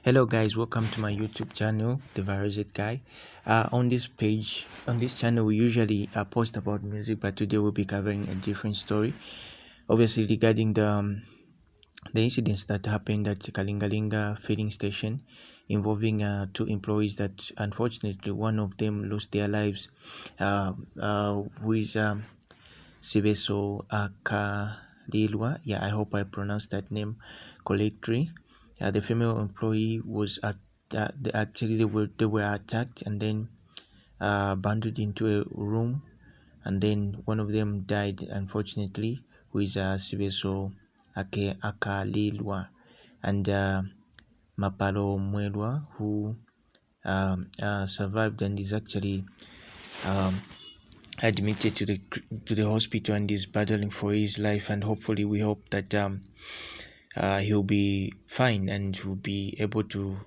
Hello guys, welcome to my YouTube channel, the Virus Guy. On this channel, we usually post about music, but today we'll be covering a different story. Obviously, regarding the incidents that happened at Kalingalinga filling station, involving two employees that unfortunately one of them lost their lives, who is Sibeso Akalilwa. Yeah, I hope I pronounced that name correctly. The female employee was they were attacked and then bundled into a room, and then one of them died unfortunately, who is Sibeso Akalilwa, and Mapalo Mwelwa, who survived and is actually um, admitted to the hospital and is battling for his life, and hopefully we hope that he'll be fine and will be able to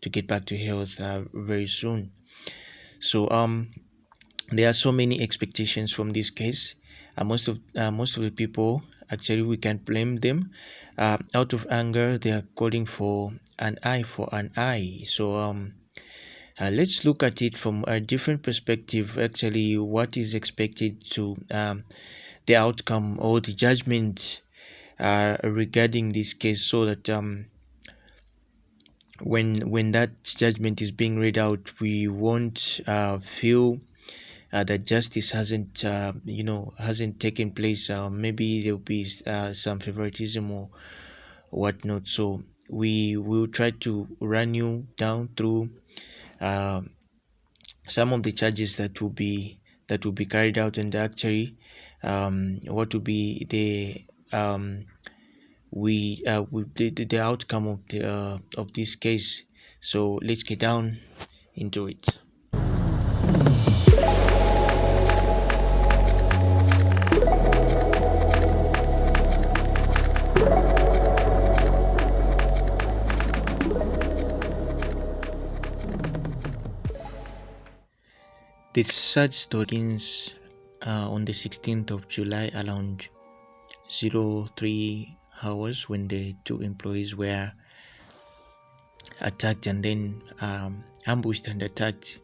get back to health very soon. So there are so many expectations from this case. Most of the people, actually we can't blame them. Out of anger, they are calling for an eye for an eye. So let's look at it from a different perspective. Actually, what is expected to the outcome or the judgment regarding this case, so that when that judgment is being read out, we won't feel that justice hasn't taken place. Maybe there'll be some favoritism or whatnot. So we will try to run you down through some of the charges that will be carried out, and actually what will be the the outcome of this case. So let's get down into it. The sad begins on the 16th of July around 03 hours, when the two employees were attacked and then ambushed and attacked,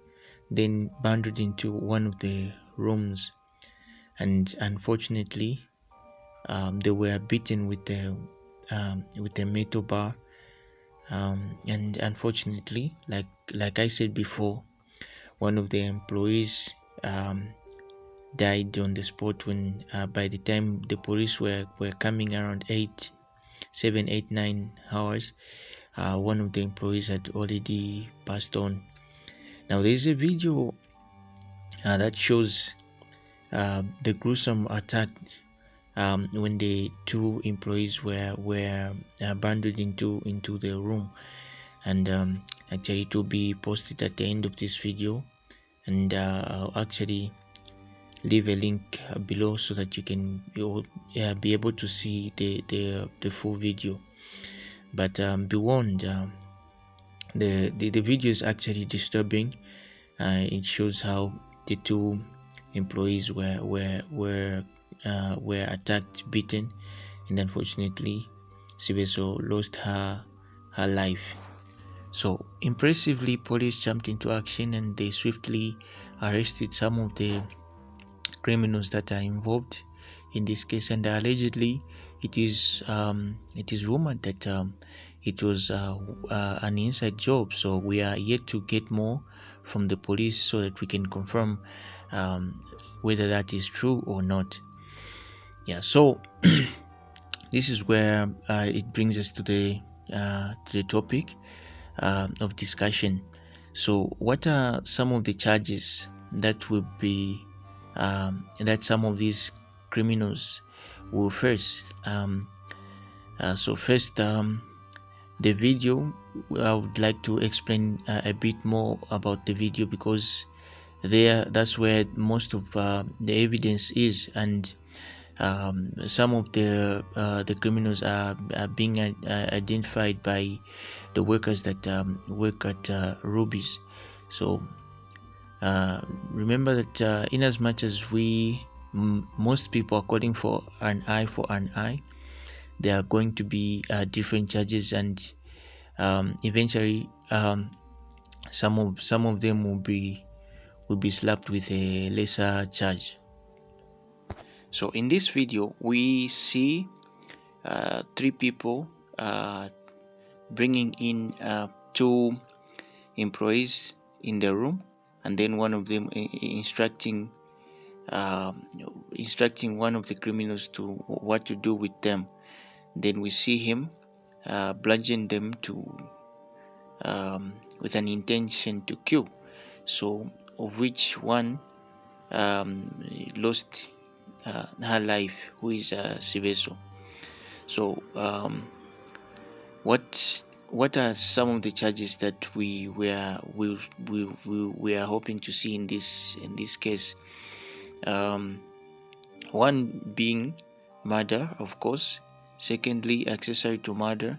then bundled into one of the rooms, and unfortunately they were beaten with the metal bar, and unfortunately, like I said before, one of the employees died on the spot. When by the time the police were coming around 7, 8, 9 hours, one of the employees had already passed on. Now there's a video that shows the gruesome attack when the two employees were bundled into the room, and actually it will be posted at the end of this video, and I'll actually leave a link below so that you can be able to see the full video. But be warned, the video is actually disturbing. It shows how the two employees were attacked, beaten, and unfortunately Sibeso lost her life. So impressively, police jumped into action and they swiftly arrested some of the criminals that are involved in this case, and allegedly it is rumored that it was an inside job. So we are yet to get more from the police so that we can confirm whether that is true or not. Yeah, so this is where it brings us to the topic of discussion. So what are some of the charges that will be that some of these criminals will face? So first, the video, I would like to explain a bit more about the video, because that's where most of the evidence is, and some of the criminals are being identified by the workers that work at Rubi's. So remember that in as much as most people are calling for an eye for an eye, there are going to be different charges, and Eventually, some of them will be slapped with a lesser charge. So in this video, we see three people bringing in two employees in the room, and then one of them instructing one of the criminals to what to do with them. Then we see him bludgeon them to with an intention to kill. So of which one lost her life, who is Sibeso. So what are some of the charges that we are hoping to see in this case? One being murder, of course. Secondly, accessory to murder,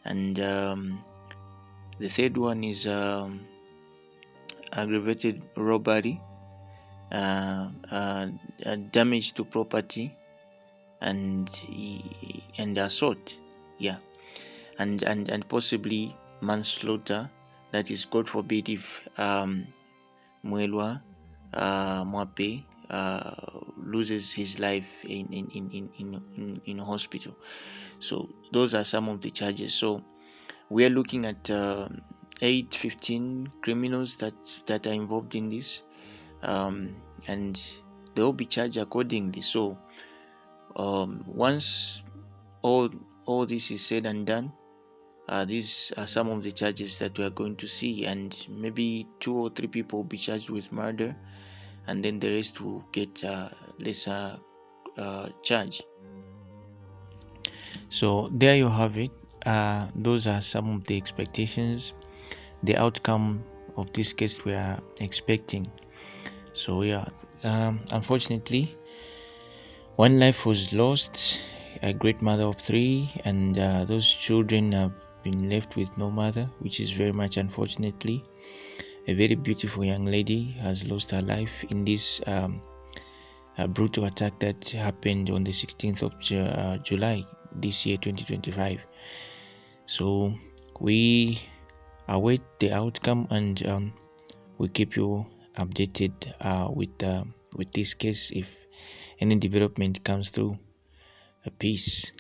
and the third one is aggravated robbery, damage to property, and assault. Yeah, and possibly manslaughter. That is, God forbid, if Mwelwa Mwape loses his life in hospital. So those are some of the charges. So we are looking at 15 criminals that are involved in this, and they will be charged accordingly. So once all this is said and done, these are some of the charges that we are going to see, and maybe 2 or 3 people will be charged with murder, and then the rest will get lesser charge. So there you have it. Those are some of the expectations, the outcome of this case we are expecting. So yeah, unfortunately, one life was lost, a great mother of 3, and those children have been left with no mother, which is very much unfortunately. A very beautiful young lady has lost her life in this brutal attack that happened on the 16th of July this year, 2025. So we await the outcome, and we keep you updated with this case if any development comes through. Peace.